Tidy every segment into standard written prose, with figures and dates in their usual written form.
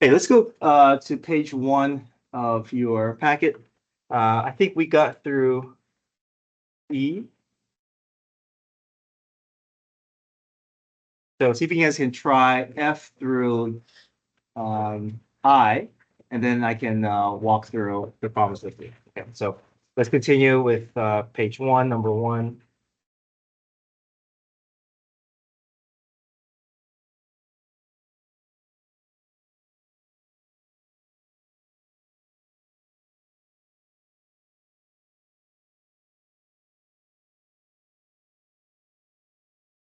Okay, let's go to page 1 of your packet. I think we got through E. So see if you guys can try F through I, and then I can walk through the problems with you. Okay, so let's continue with page 1, number 1.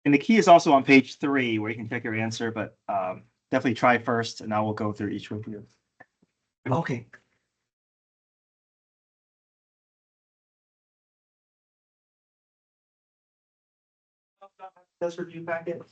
And the key is also on page 3 where you can check your answer, but definitely try first, and I will go through each with you. Okay. Test review packet.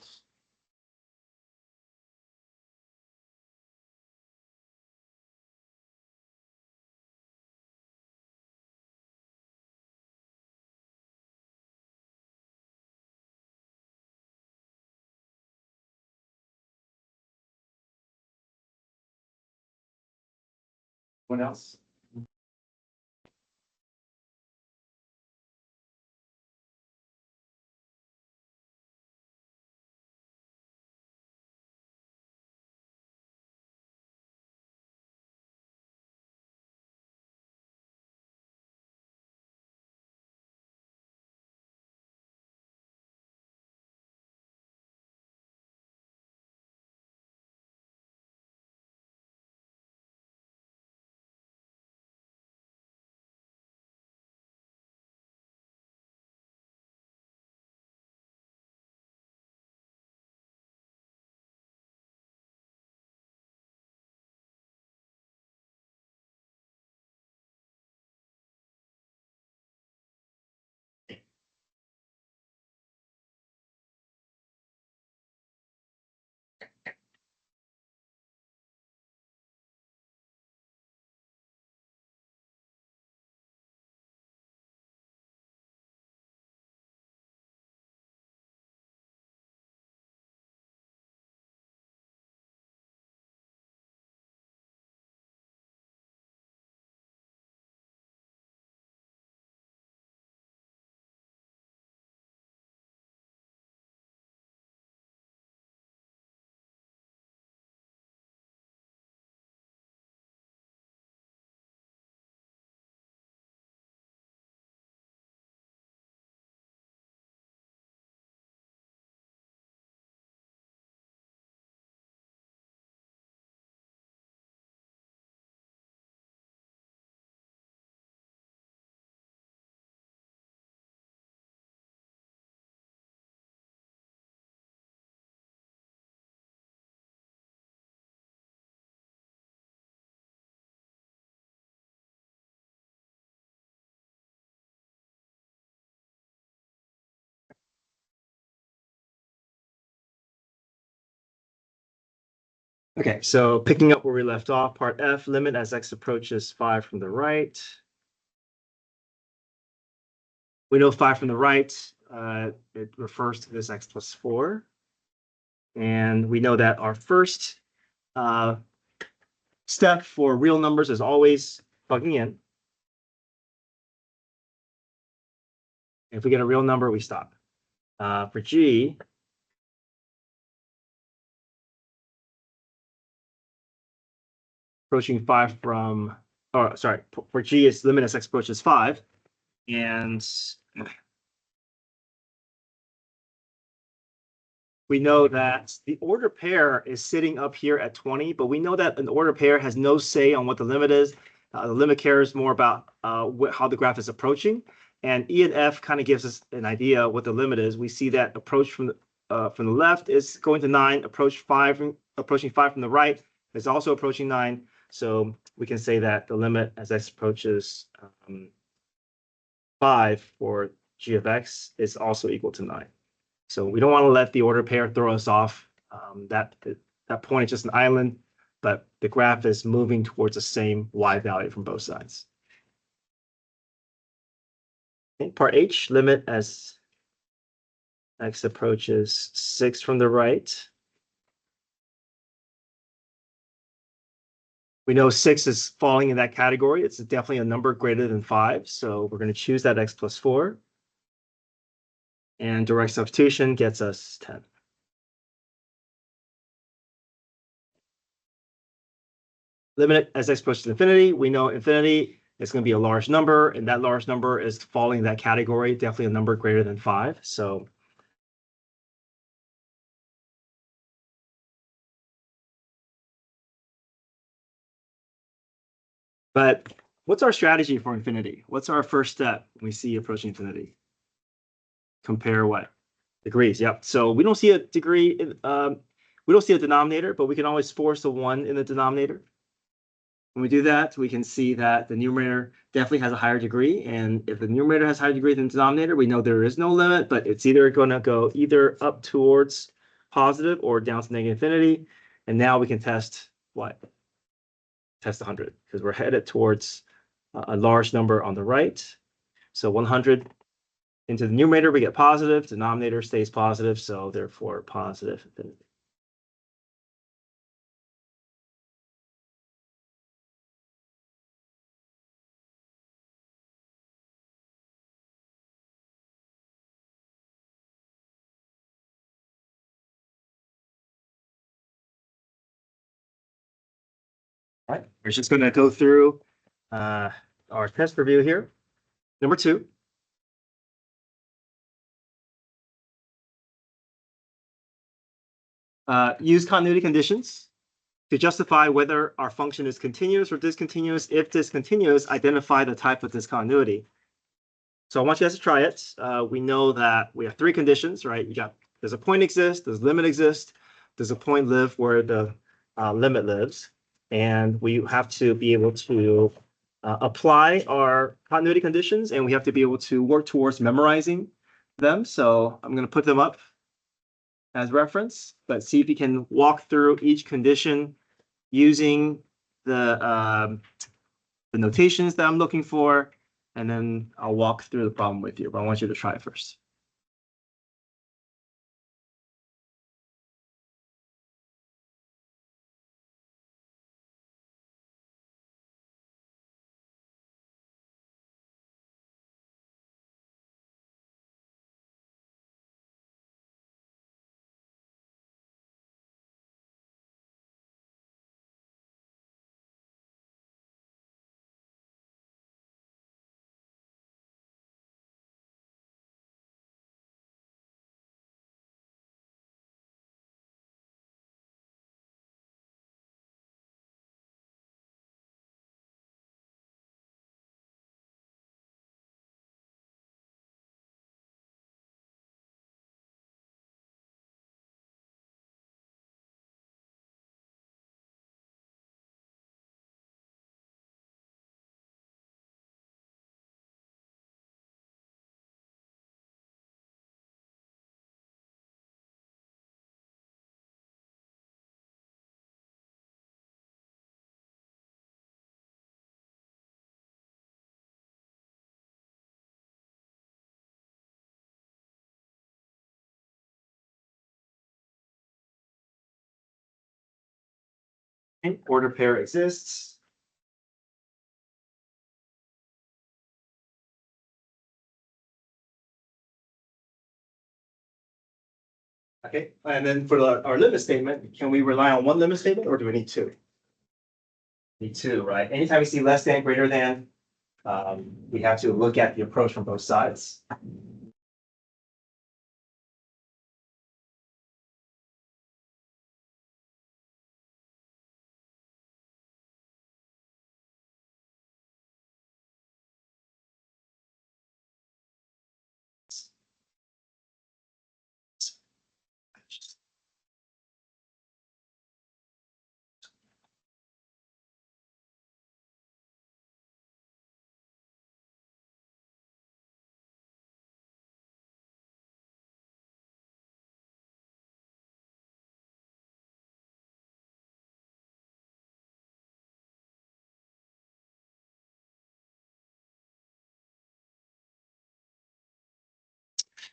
What else? Okay, so picking up where we left off, part F, limit as x approaches 5 from the right. We know 5 from the right, it refers to this x plus 4. And we know that our first step for real numbers is always plugging in. If we get a real number, we stop. For G, approaching 5 from, or sorry, for G is limit as x approaches 5. And we know that the ordered pair is sitting up here at 20, but we know that an ordered pair has no say on what the limit is. The limit cares more about how the graph is approaching. And E and F kind of gives us an idea what the limit is. We see that approach from the left is going to 9, approaching 5 from the right is also approaching 9. So we can say that the limit as x approaches 5 for g of x is also equal to 9. So we don't want to let the ordered pair throw us off. That point is just an island, but the graph is moving towards the same y value from both sides. Okay, part H, limit as x approaches 6 from the right. We know 6 is falling in that category. It's definitely a number greater than 5. So we're going to choose that x plus 4. And direct substitution gets us 10. Limit as x approaches infinity. We know infinity is going to be a large number, and that large number is falling in that category, definitely a number greater than 5. So but what's our strategy for infinity? What's our first step when we see approaching infinity? Compare what? Degrees, yep. So we don't see a degree, we don't see a denominator, but we can always force a 1 in the denominator. When we do that, we can see that the numerator definitely has a higher degree. And if the numerator has a higher degree than the denominator, we know there is no limit, but it's either going to go either up towards positive or down to negative infinity. And now we can test what? Test 100, because we're headed towards a large number on the right. So 100 into the numerator, we get positive. Denominator stays positive, so therefore positive infinity. All right, we're just going to go through our test review here. Number 2. Use continuity conditions to justify whether our function is continuous or discontinuous. If discontinuous, identify the type of discontinuity. So I want you guys to try it. We know that we have 3 conditions, right? Does a point exist? Does limit exist? Does a point live where the limit lives? And we have to be able to apply our continuity conditions, and we have to be able to work towards memorizing them. So I'm going to put them up as reference, but see if you can walk through each condition using the notations that I'm looking for, and then I'll walk through the problem with you, but I want you to try it first. Order pair exists. Okay, and then for our limit statement, can we rely on one limit statement, or do we need 2? Need 2, right? Anytime we see less than, greater than, we have to look at the approach from both sides.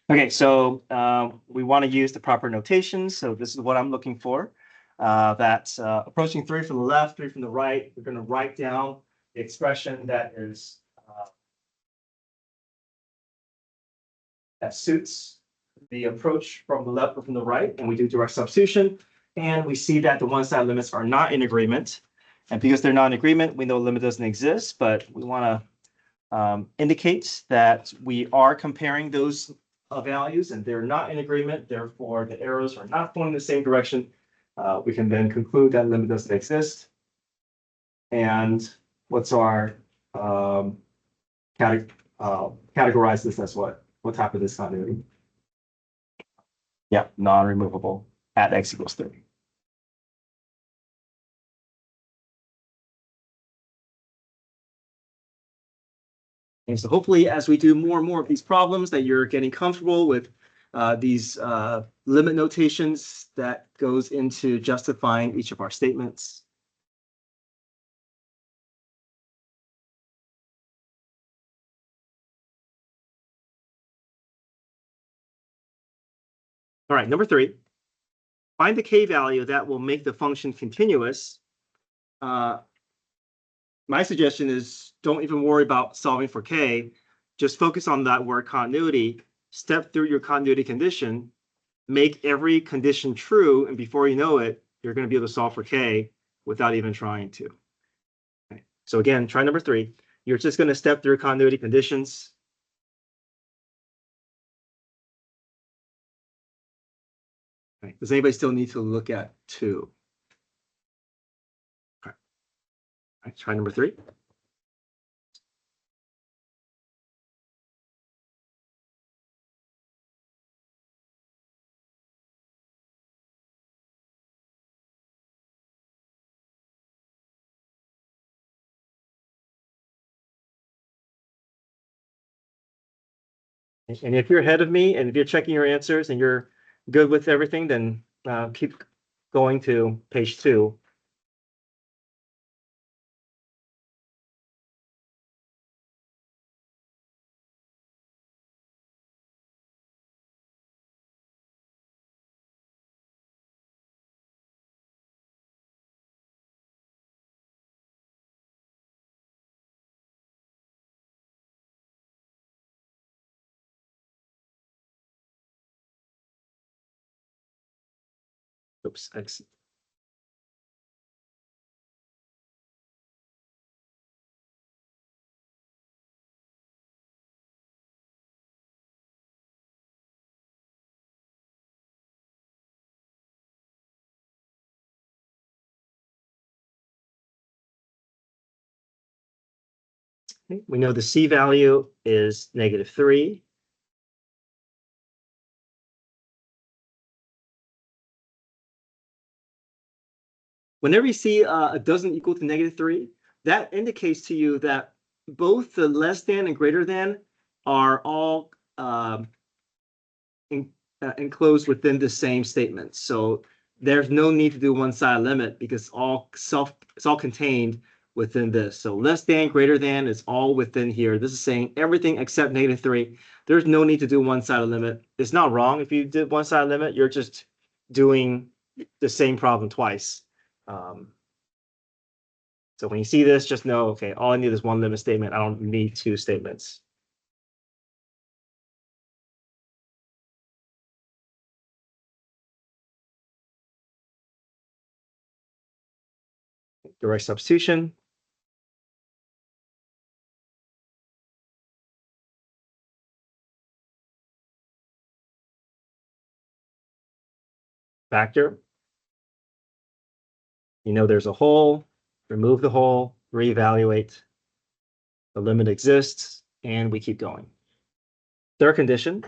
Okay, so we want to use the proper notation. So this is what I'm looking for. That's approaching 3 from the left, 3 from the right. We're going to write down the expression that is that suits the approach from the left or from the right, and we do direct substitution. And we see that the one-side limits are not in agreement. And because they're not in agreement, we know the limit doesn't exist, but we want to indicate that we are comparing those values and they're not in agreement. Therefore, the arrows are not pointing in the same direction. We can then conclude that limit doesn't exist. And what's our categorize this as what? What type of discontinuity? Yeah, non-removable at x equals 3. And so hopefully, as we do more and more of these problems, that you're getting comfortable with these limit notations that goes into justifying each of our statements. All right, number 3, find the k value that will make the function continuous. My suggestion is don't even worry about solving for k. Just focus on that word continuity, step through your continuity condition, make every condition true, and before you know it, you're going to be able to solve for k without even trying to. Okay. So again, try number 3. You're just going to step through continuity conditions. Okay. Does anybody still need to look at 2? Okay. All right, try number 3. And if you're ahead of me and if you're checking your answers and you're good with everything, then keep going to page 2. Oops, X. Okay. We know the C value is -3. Whenever you see a doesn't equal to -3, that indicates to you that both the less than and greater than are all enclosed within the same statement. So there's no need to do one-side limit because it's all contained within this. So less than, greater than is all within here. This is saying everything except -3. There's no need to do one-sided limit. It's not wrong if you did one-sided limit. You're just doing the same problem twice. So when you see this, just know, okay, all I need is one limit statement. I don't need 2 statements. Direct substitution. Factor. You know there's a hole, remove the hole, reevaluate. The limit exists, and we keep going. Third condition,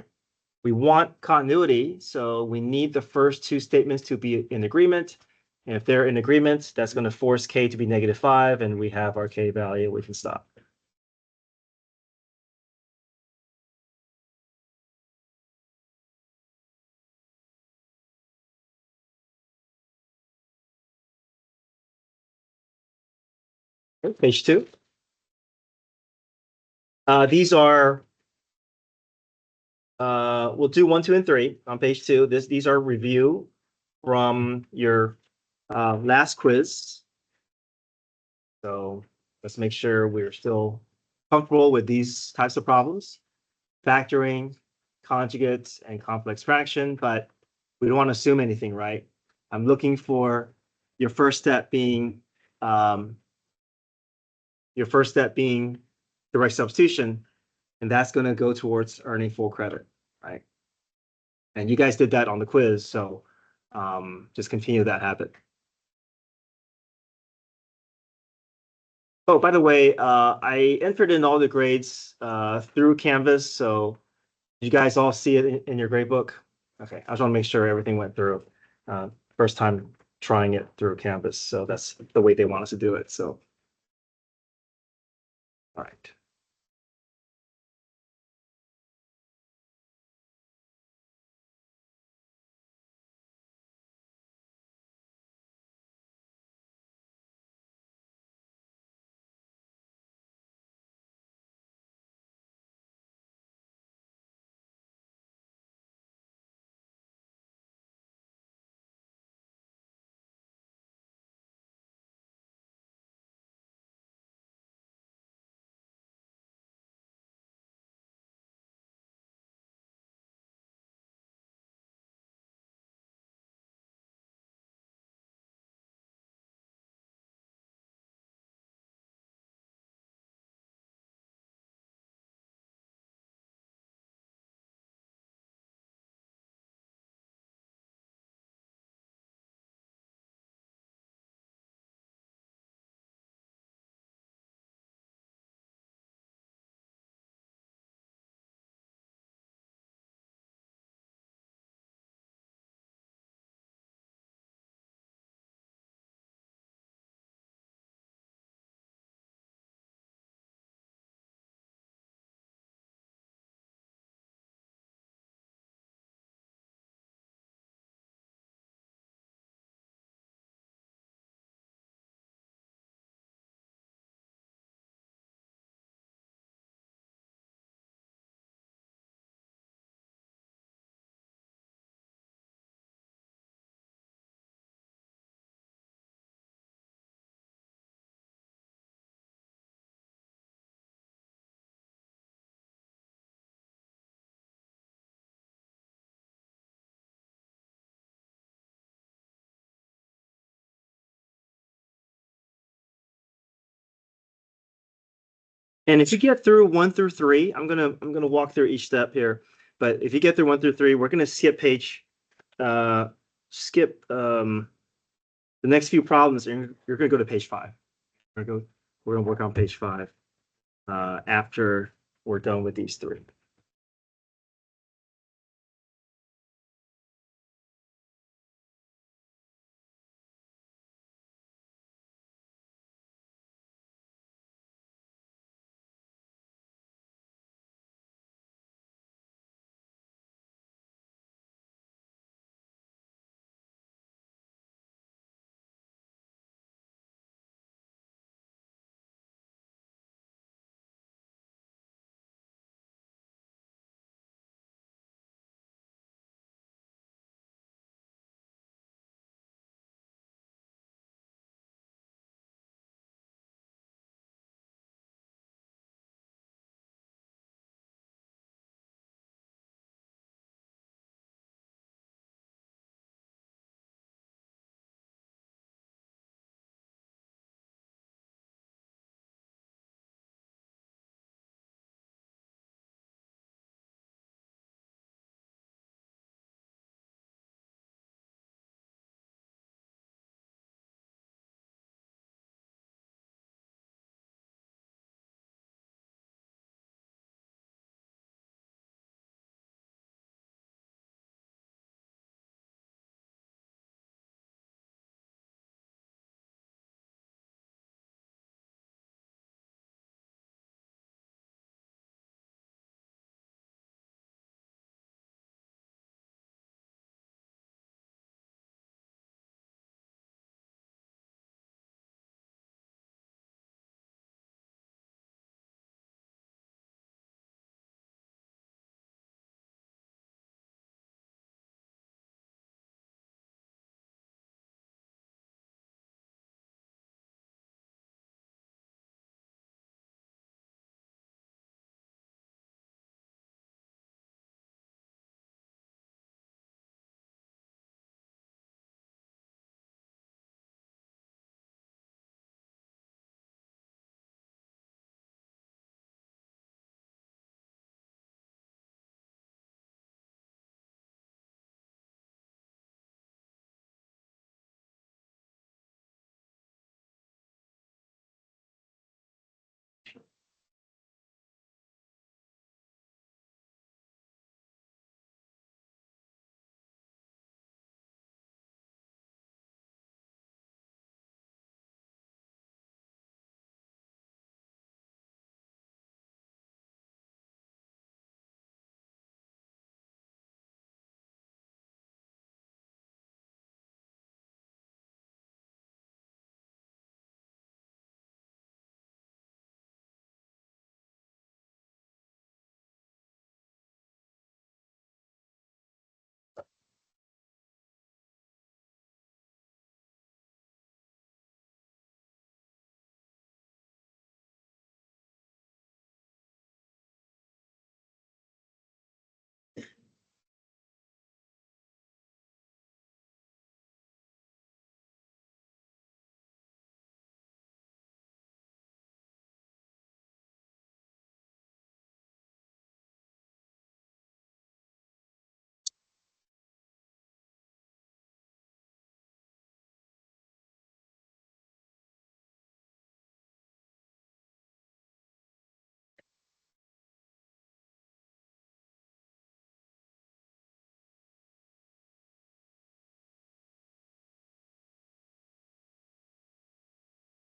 we want continuity, so we need the first 2 statements to be in agreement. And if they're in agreement, that's going to force k to be -5, and we have our k value. We can stop. Okay, page 2. These are we'll do 1, 2, and 3 on page 2. These are review from your last quiz. So let's make sure we're still comfortable with these types of problems, factoring, conjugates, and complex fraction, but we don't want to assume anything, right? I'm looking for your first step being direct substitution, and that's going to go towards earning full credit, right? And you guys did that on the quiz, so just continue that habit. Oh, by the way, I entered in all the grades through Canvas, so you guys all see it in your grade book? Okay, I just want to make sure everything went through. First time trying it through Canvas, so that's the way they want us to do it. So, all right. And if you get through 1 through 3, I'm gonna walk through each step here. But if you get through 1 through 3, we're gonna skip the next few problems, and you're gonna go to page 5. We're gonna work on page 5 after we're done with these 3.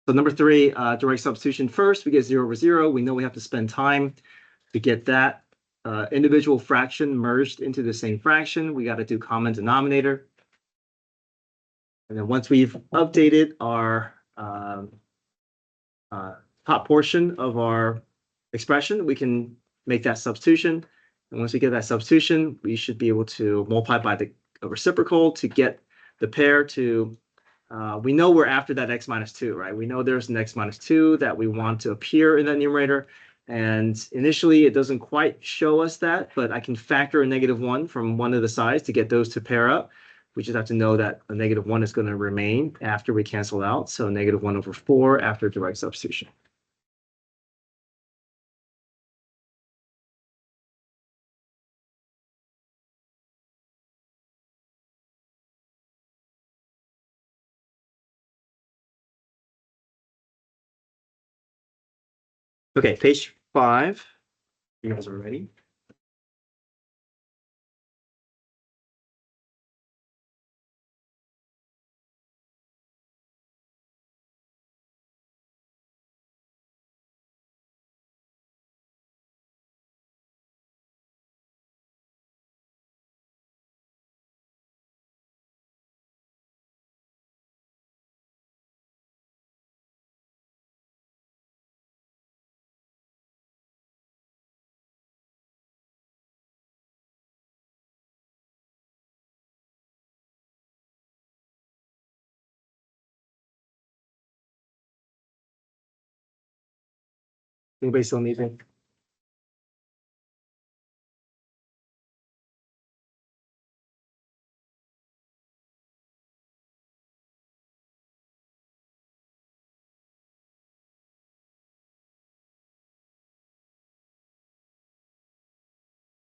So number three, direct substitution first, we get 0 over 0. We know we have to spend time to get that individual fraction merged into the same fraction. We got to do common denominator. And then once we've updated our top portion of our expression, we can make that substitution. And once we get that substitution, we should be able to multiply by the reciprocal to get the pair to, we know we're after that x minus 2, right? We know there's an x minus 2 that we want to appear in that numerator. And initially, it doesn't quite show us that, but I can factor a -1 from one of the sides to get those to pair up. We just have to know that a -1 is going to remain after we cancel out. So -1 over 4 after direct substitution. Okay, page 5. You guys are ready? Anybody still need me?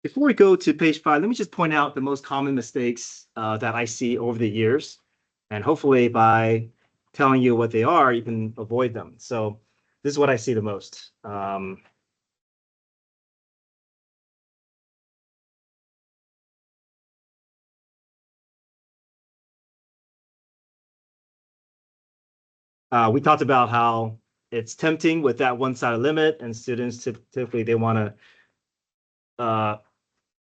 Before we go to page 5, let me just point out the most common mistakes that I see over the years. And hopefully by telling you what they are, you can avoid them. So this is what I see the most. We talked about how it's tempting with that one-sided limit, and students typically they want to,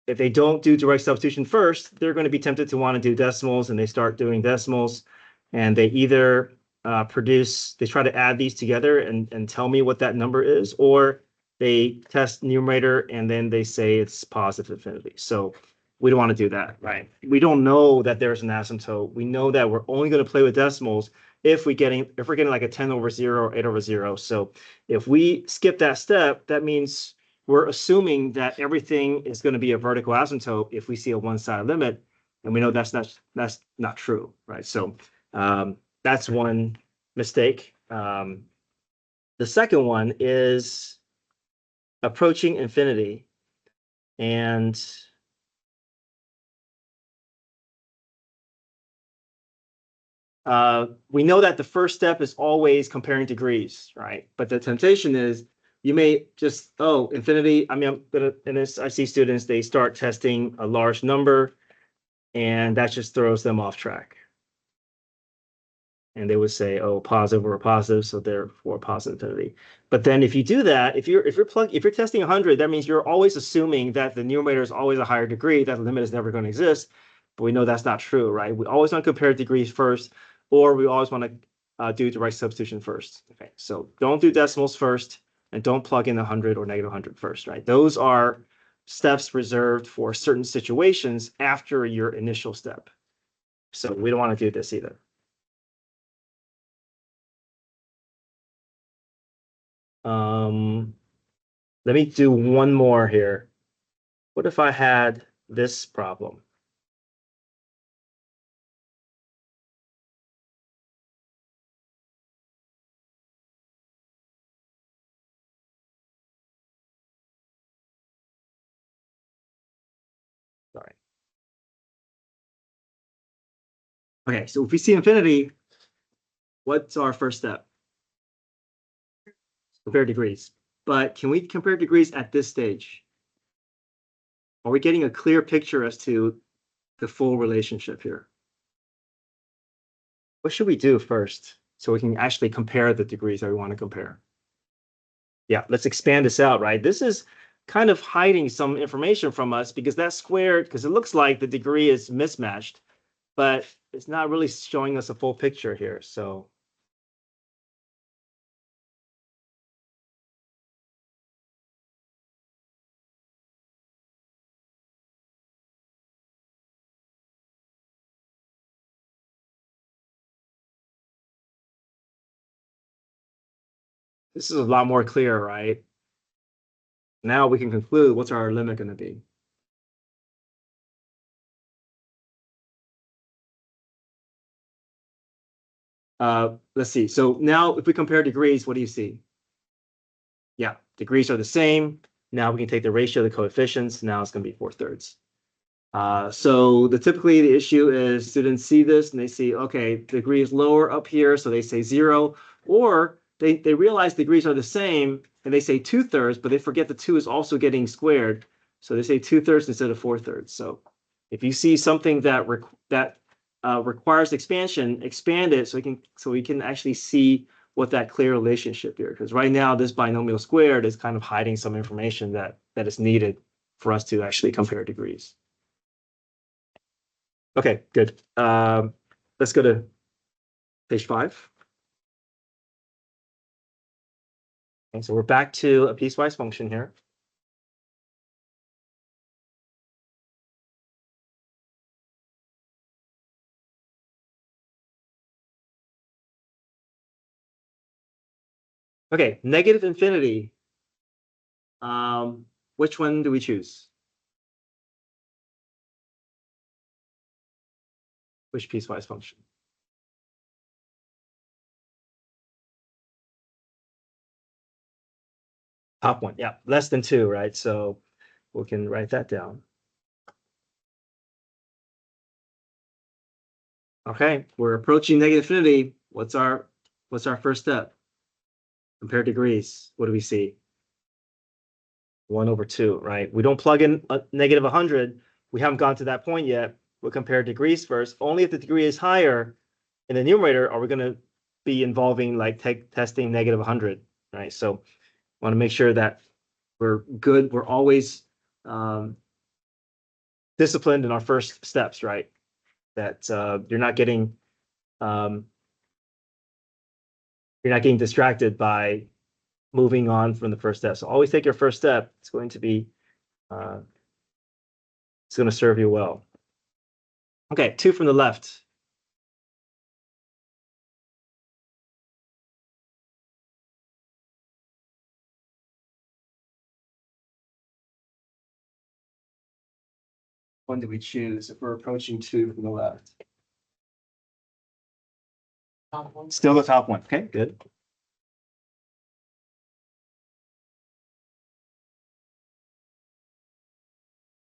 if they don't do direct substitution first, they're going to be tempted to want to do decimals, and they start doing decimals, and they either they try to add these together and tell me what that number is, or they test numerator and then they say it's positive infinity. So we don't want to do that, right? We don't know that there's an asymptote. We know that we're only going to play with decimals if we're getting like a 10 over 0 or 8 over 0. So if we skip that step, that means we're assuming that everything is going to be a vertical asymptote if we see a one-sided limit, and we know that's not true, right? So that's one mistake. The second one is approaching infinity, and we know that the first step is always comparing degrees, right? But the temptation is you may just, oh, infinity. I mean, I see students, they start testing a large number, and that just throws them off track. And they would say, oh, positive or a positive, so therefore positive infinity. But then if you do that, if you're testing 100, that means you're always assuming that the numerator is always a higher degree, that the limit is never going to exist. But we know that's not true, right? We always want to compare degrees first, or we always want to do direct substitution first. Okay, so don't do decimals first, and don't plug in 100 or -100 first, right? Those are steps reserved for certain situations after your initial step. So we don't want to do this either. Let me do one more here. What if I had this problem? Sorry. Okay, so if we see infinity, what's our first step? Compare degrees. But can we compare degrees at this stage? Are we getting a clear picture as to the full relationship here? What should we do first? so we can actually compare the degrees that we want to compare. Yeah, let's expand this out, right? This is kind of hiding some information from us because that squared, because it looks like the degree is mismatched, but it's not really showing us a full picture here. So this is a lot more clear, right? Now we can conclude what's our limit going to be. Let's see. So now if we compare degrees, what do you see? Yeah, degrees are the same. Now we can take the ratio of the coefficients. Now it's going to be 4/3. So typically the issue is students see this and they see, okay, degree is lower up here, so they say 0, or they realize degrees are the same and they say 2/3, but they forget the 2 is also getting squared, so they say 2/3 instead of 4/3. So if you see something that requires expansion, expand it so we can actually see what that clear relationship here. Because right now this binomial squared is kind of hiding some information that is needed for us to actually compare degrees. Okay, good. Let's go to page 5. Okay, so we're back to a piecewise function here. Okay, negative infinity. Which one do we choose? Which piecewise function? Top one, yeah, less than 2, right? So we can write that down. Okay, we're approaching negative infinity. What's our first step? Compare degrees. What do we see? 1/2, right? We don't plug in a negative 100. We haven't gone to that point yet. We'll compare degrees first. Only if the degree is higher in the numerator are we going to be involving like testing negative 100, right? So want to make sure that we're good. We're always disciplined in our first steps, right? That you're not getting distracted by moving on from the first step. So always take your first step. It's going to be it's going to serve you well. Okay, 2 from the left. One do we choose if we're approaching 2 from the left? Still the top one. Okay, good.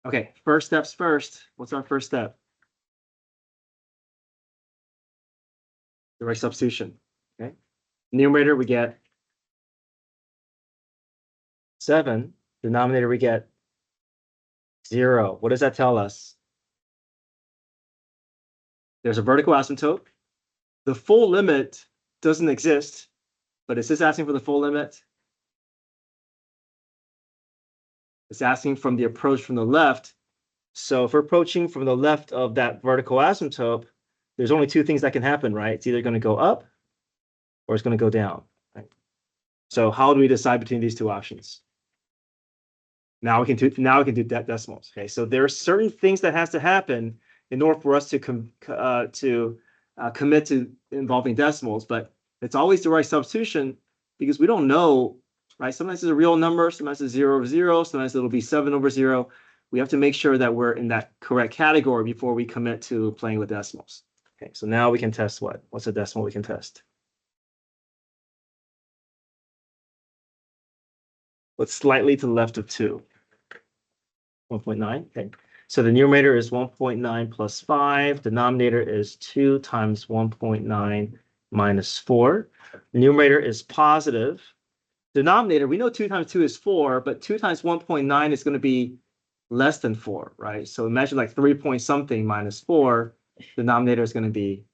Okay, first steps first. What's our first step? Direct substitution. Okay. Numerator, we get 7. Denominator, we get 0. What does that tell us? There's a vertical asymptote. The full limit doesn't exist, but is this asking for the full limit? It's asking from the approach from the left. So if we're approaching from the left of that vertical asymptote, there's only 2 things that can happen, right? It's either going to go up or it's going to go down, right? So how do we decide between these 2 options? Now we can do decimals. Okay, so there are certain things that has to happen in order for us to commit to involving decimals, but it's always the right substitution because we don't know, right? Sometimes it's a real number, sometimes it's 0/0, sometimes it'll be 7/0. We have to make sure that we're in that correct category before we commit to playing with decimals. Okay, so now we can test what? What's a decimal we can test? What's slightly to the left of 2? 1.9. Okay. So the numerator is 1.9 plus 5. Denominator is 2 times 1.9 minus 4. Numerator is positive. Denominator, we know 2 times 2 is 4, but 2 times 1.9 is going to be less than 4, right? So imagine like 3 point something minus 4. Denominator is going to be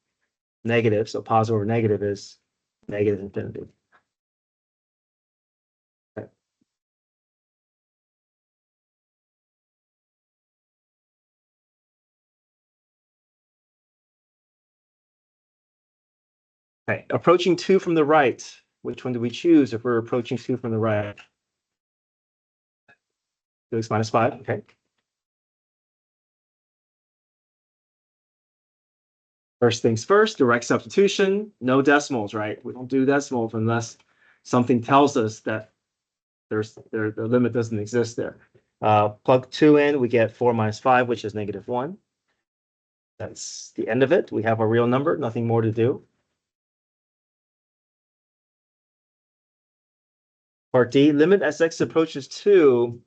negative, so positive over negative is negative infinity. Okay. Okay, approaching 2 from the right. Which one do we choose if we're approaching 2 from the right? 2x minus 5, okay. First things first, direct substitution, no decimals, right? We don't do decimals unless something tells us that the limit doesn't exist there. Plug 2 in, we get 4 minus 5, which is negative 1. That's the end of it. We have a real number, nothing more to do. Part D, limit as x approaches 2.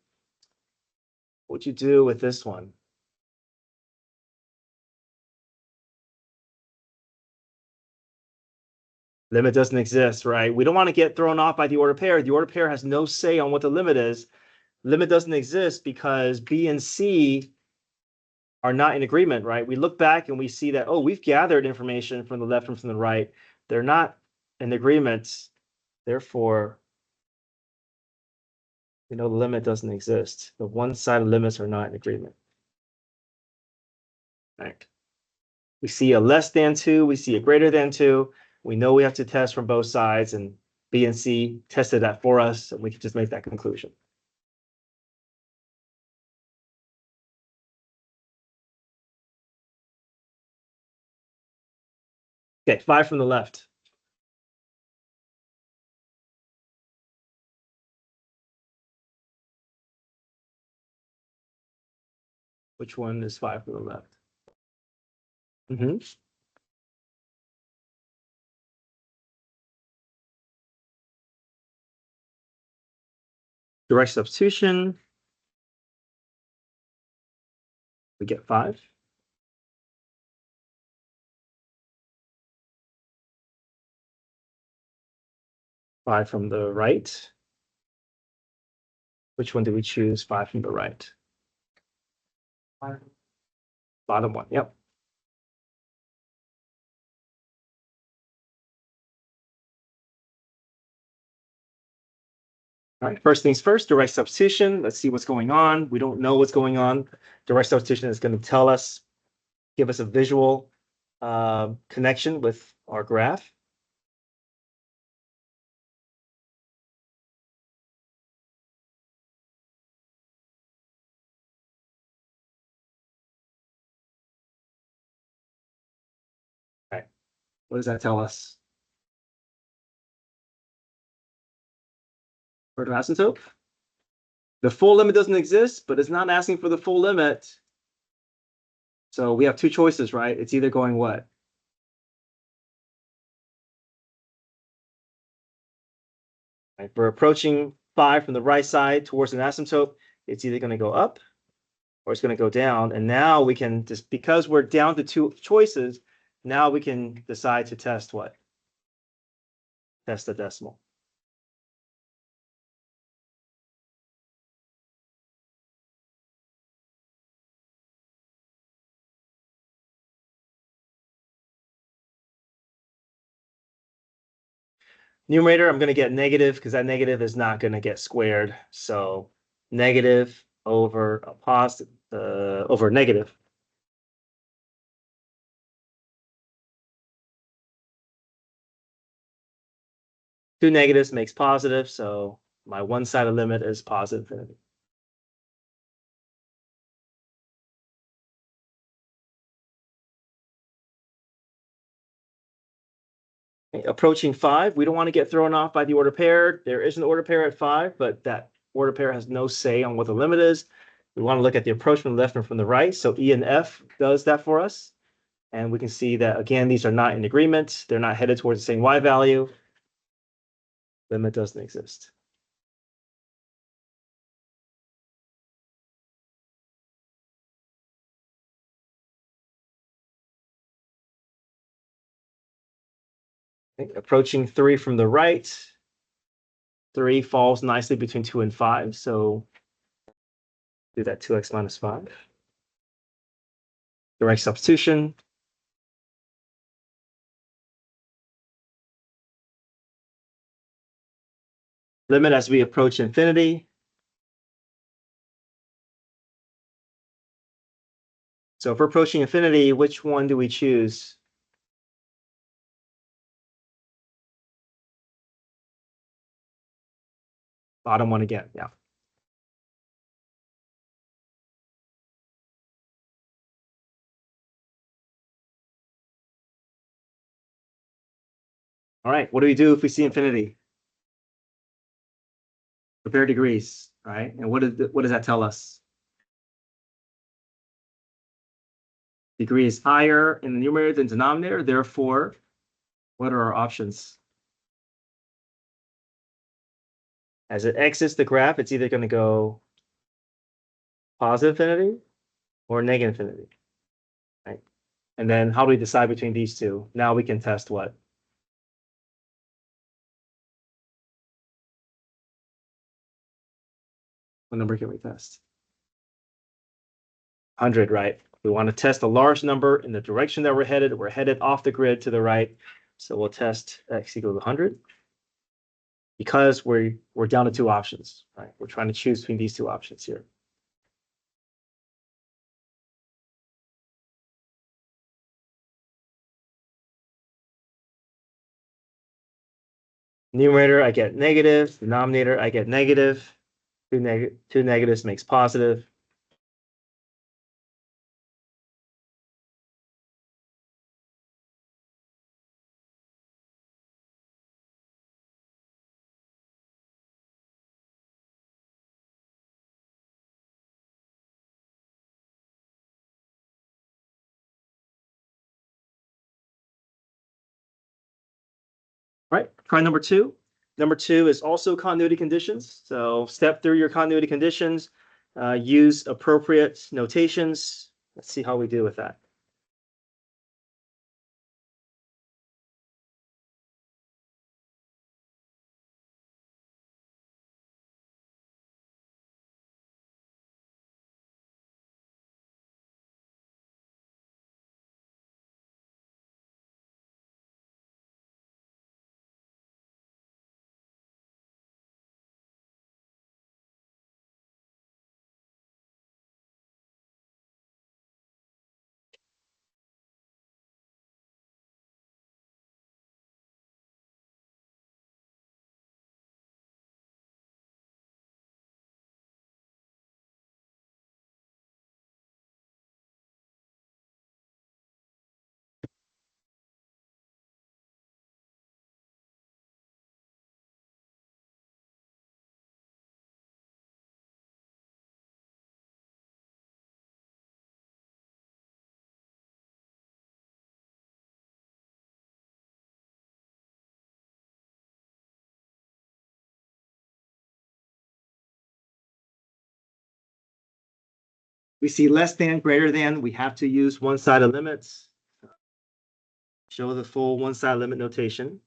What'd you do with this one? Limit doesn't exist, right? We don't want to get thrown off by the order pair. The order pair has no say on what the limit is. Limit doesn't exist because B and C are not in agreement, right? We look back and we see that, oh, we've gathered information from the left and from the right. They're not in agreement. Therefore, we know the limit doesn't exist. The one-sided limits are not in agreement. Right. We see a less than 2. We see a greater than 2. We know we have to test from both sides, and B and C tested that for us, and we can just make that conclusion. Okay, 5 from the left. Which one is 5 from the left? Mm-hmm. Direct substitution. We get 5. 5 from the right. Which one do we choose? 5 from the right. Bottom one, yep. All right, first things first, direct substitution. Let's see what's going on. We don't know what's going on. Direct substitution is going to tell us, give us a visual connection with our graph. Okay, what does that tell us? For the asymptote? The full limit doesn't exist, but it's not asking for the full limit. So we have two choices, right? It's either going what? Right, we're approaching 5 from the right side towards an asymptote. It's either going to go up or it's going to go down. And now we can just, because we're down to 2 choices, now we can decide to test what? Test the decimal. Numerator, I'm going to get negative because that negative is not going to get squared. So negative over a positive, over negative. Two negatives makes positive, so my one-sided limit is positive infinity. Okay, approaching 5, we don't want to get thrown off by the order pair. There is an order pair at 5, but that order pair has no say on what the limit is. We want to look at the approach from the left and from the right. So E and F does that for us. And we can see that, again, these are not in agreement. They're not headed towards the same Y value. Limit doesn't exist. Okay, approaching 3 from the right. 3 falls nicely between 2 and 5. So do that 2x minus 5. Direct substitution. limit as we approach infinity. So if we're approaching infinity, which one do we choose? Bottom one again, yeah. All right, what do we do if we see infinity? Compare degrees, right? And what does that tell us? Degree is higher in the numerator than denominator, therefore, what are our options? As it exits the graph, it's either going to go positive infinity or negative infinity, right? And then how do we decide between these two? Now we can test what? What number can we test? 100, right? We want to test a large number in the direction that we're headed. We're headed off the grid to the right. So we'll test x equals 100 because we're down to two options, right? We're trying to choose between these two options here. Numerator, I get negative. Denominator, I get negative. Two negatives makes positive. Right, try number two. Number two is also continuity conditions. So step through your continuity conditions, use appropriate notations. Let's see how we do with that. We see less than, greater than, we have to use one-sided limits. Show the full one-sided limit notation.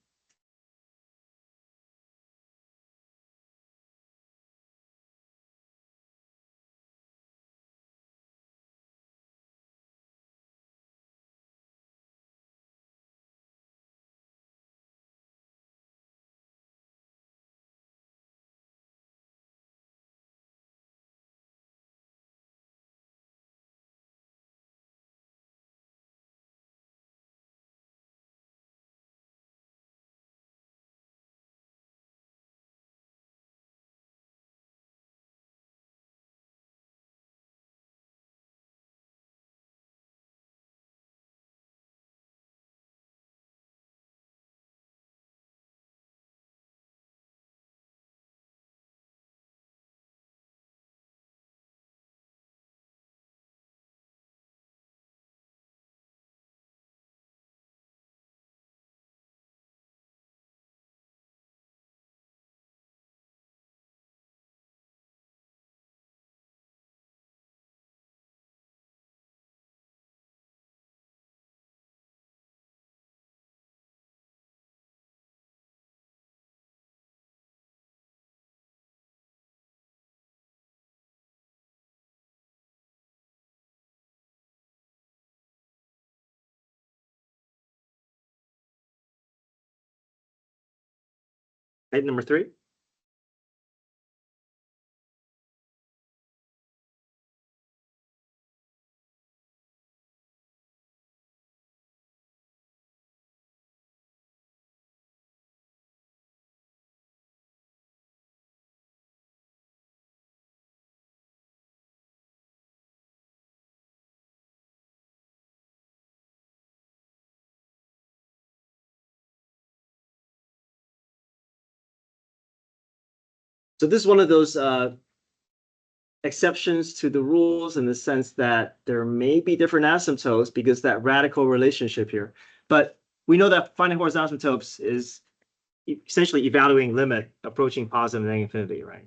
Right, number three. So this is one of those exceptions to the rules in the sense that there may be different asymptotes because that radical relationship here. But we know that finding horizontal asymptotes is essentially evaluating limit approaching positive and infinity, right?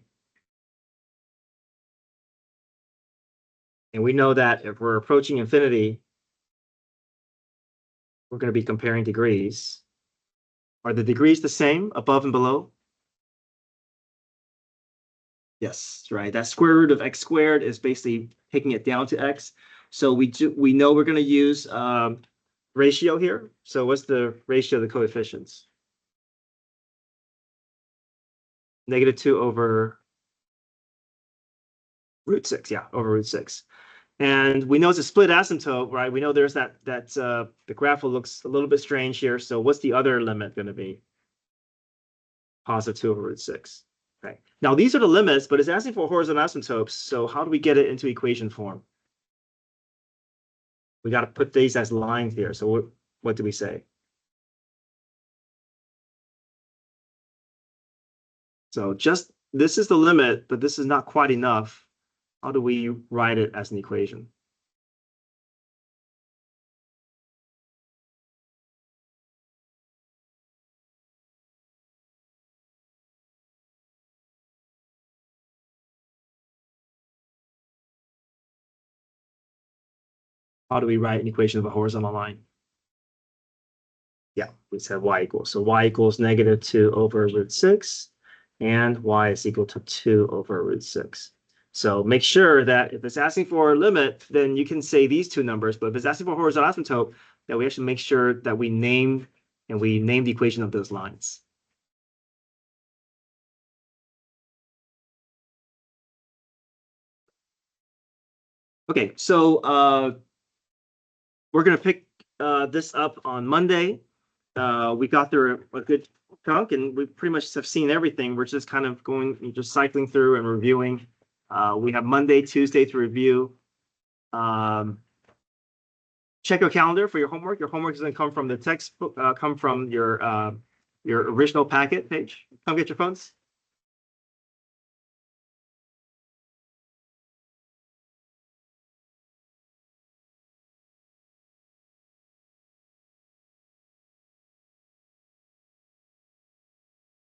And we know that if we're approaching infinity, we're going to be comparing degrees. Are the degrees the same above and below? Yes, right. That square root of x squared is basically taking it down to x. So we know we're going to use ratio here. So what's the ratio of the coefficients? -2 over √6. Yeah, over √6. And we know it's a split asymptote, right? We know there's that the graph looks a little bit strange here. So what's the other limit going to be? +2 over √6. Okay. Now these are the limits, but it's asking for horizontal asymptotes. So how do we get it into equation form? We got to put these as lines here. So what do we say? So just this is the limit, but this is not quite enough. How do we write it as an equation? How do we write an equation of a horizontal line? Yeah, we said y equals. So y equals -2 over √6, and y is equal to 2 over √6. So make sure that if it's asking for a limit, then you can say these two numbers. But if it's asking for a horizontal asymptote, that we actually make sure that we name the equation of those lines. Okay, so we're gonna pick this up on Monday. We got through a good chunk, and we pretty much have seen everything. We're just kind of just cycling through and reviewing. We have Monday, Tuesday to review. Check your calendar for your homework. Your homework is going to come from the textbook, come from your original packet page. Come get your phones.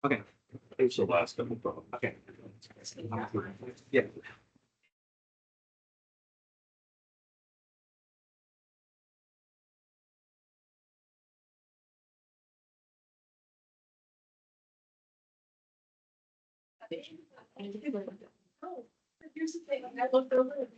Okay. It's the last couple. Okay. Yeah. Here's the thing, I looked over it.